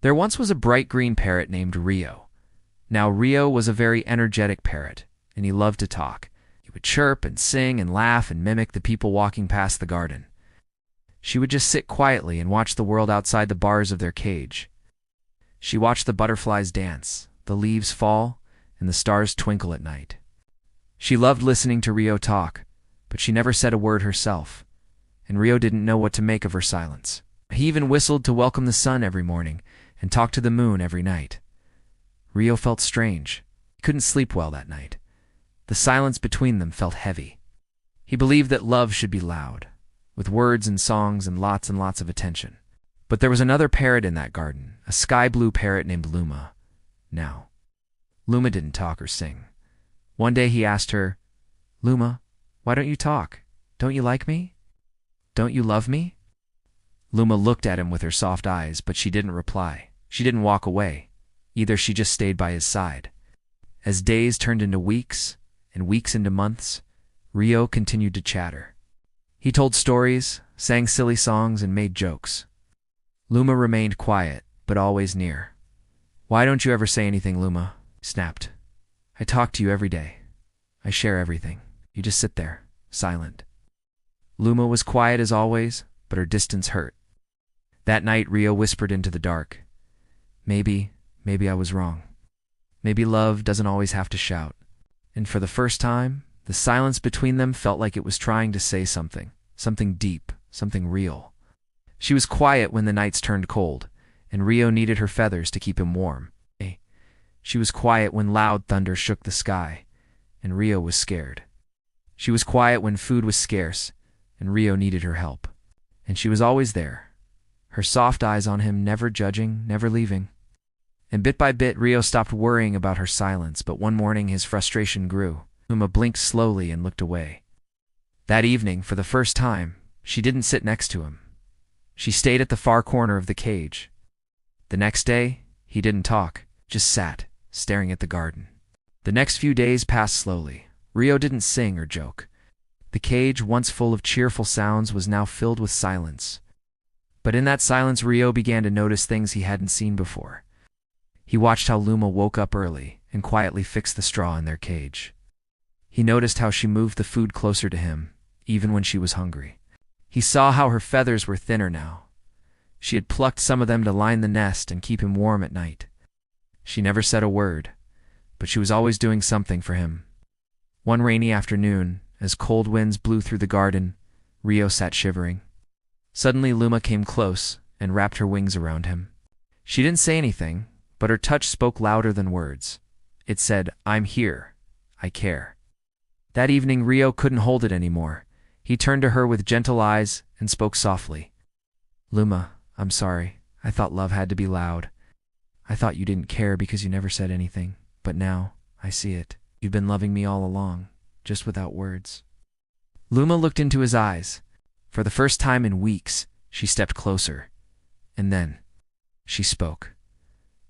There once was a bright green parrot named Rio. Now Rio was a very energetic parrot, and he loved to talk. He would chirp and sing and laugh and mimic the people walking past the garden. She would just sit quietly and watch the world outside the bars of their cage. She watched the butterflies dance, the leaves fall, and the stars twinkle at night. She loved listening to Rio talk, but she never said a word herself, and Rio didn't know what to make of her silence. He even whistled to welcome the sun every morning and talked to the moon every night. Rio felt strange. He couldn't sleep well that night. The silence between them felt heavy. He believed that love should be loud, with words and songs and lots of attention. But there was another parrot in that garden, a sky-blue parrot named Luma. Now, Luma didn't talk or sing. One day he asked her, "Luma, why don't you talk? Don't you like me? Don't you love me?" Luma looked at him with her soft eyes, but she didn't reply. She didn't walk away. Either she just stayed by his side. As days turned into weeks, and weeks into months, Rio continued to chatter. He told stories, sang silly songs, and made jokes. Luma remained quiet, but always near. "Why don't you ever say anything, Luma?" he snapped. "I talk to you every day. I share everything. You just sit there, silent." Luma was quiet as always, but her distance hurt. That night, Rio whispered into the dark, Maybe I was wrong. Maybe love doesn't always have to shout." And for the first time, the silence between them felt like it was trying to say something deep, something real. She was quiet when the nights turned cold, and Rio needed her feathers to keep him warm. She was quiet when loud thunder shook the sky, and Rio was scared. She was quiet when food was scarce, and Rio needed her help. And she was always there, her soft eyes on him, never judging, never leaving. And bit by bit, Rio stopped worrying about her silence, but one morning his frustration grew. Luma blinked slowly and looked away. That evening, for the first time, she didn't sit next to him. She stayed at the far corner of the cage. The next day, he didn't talk, just sat, staring at the garden. The next few days passed slowly. Rio didn't sing or joke. The cage, once full of cheerful sounds, was now filled with silence. But in that silence, Rio began to notice things he hadn't seen before. He watched how Luma woke up early and quietly fixed the straw in their cage. He noticed how she moved the food closer to him, even when she was hungry. He saw how her feathers were thinner now. She had plucked some of them to line the nest and keep him warm at night. She never said a word, but she was always doing something for him. One rainy afternoon, as cold winds blew through the garden, Rio sat shivering. Suddenly Luma came close and wrapped her wings around him. She didn't say anything, but her touch spoke louder than words. It said, "I'm here. I care." That evening, Rio couldn't hold it anymore. He turned to her with gentle eyes and spoke softly. "Luma, I'm sorry. I thought love had to be loud. I thought you didn't care because you never said anything. But now, I see it. You've been loving me all along, just without words." Luma looked into his eyes. For the first time in weeks, she stepped closer. And then, she spoke.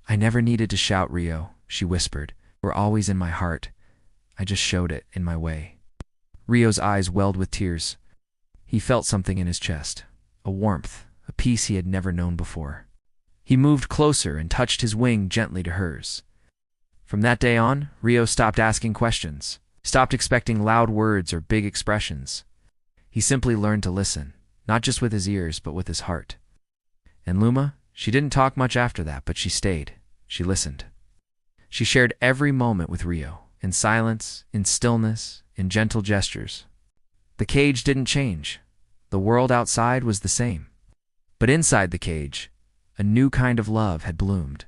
"I never needed to shout, Rio," she whispered. "We're always in my heart. I just showed it in my way." Rio's eyes welled with tears. He felt something in his chest, a warmth, a peace he had never known before. He moved closer and touched his wing gently to hers. From that day on, Rio stopped asking questions, stopped expecting loud words or big expressions. He simply learned to listen, not just with his ears, but with his heart. And Luma, she didn't talk much after that, but she stayed. She listened. She shared every moment with Rio, in silence, in stillness, in gentle gestures. The cage didn't change. The world outside was the same. But inside the cage, a new kind of love had bloomed.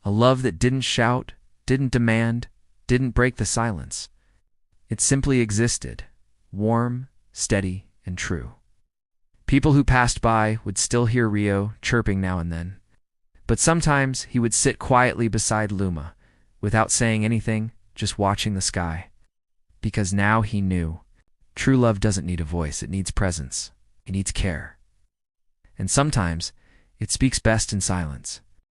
A love that didn't shout, didn't demand, didn't break the silence. It simply existed, warm, steady, and true. People who passed by would still hear Rio chirping now and then. But sometimes he would sit quietly beside Luma, without saying anything, just watching the sky. Because now he knew, true love doesn't need a voice, it needs presence, it needs care. And sometimes, it speaks best in silence.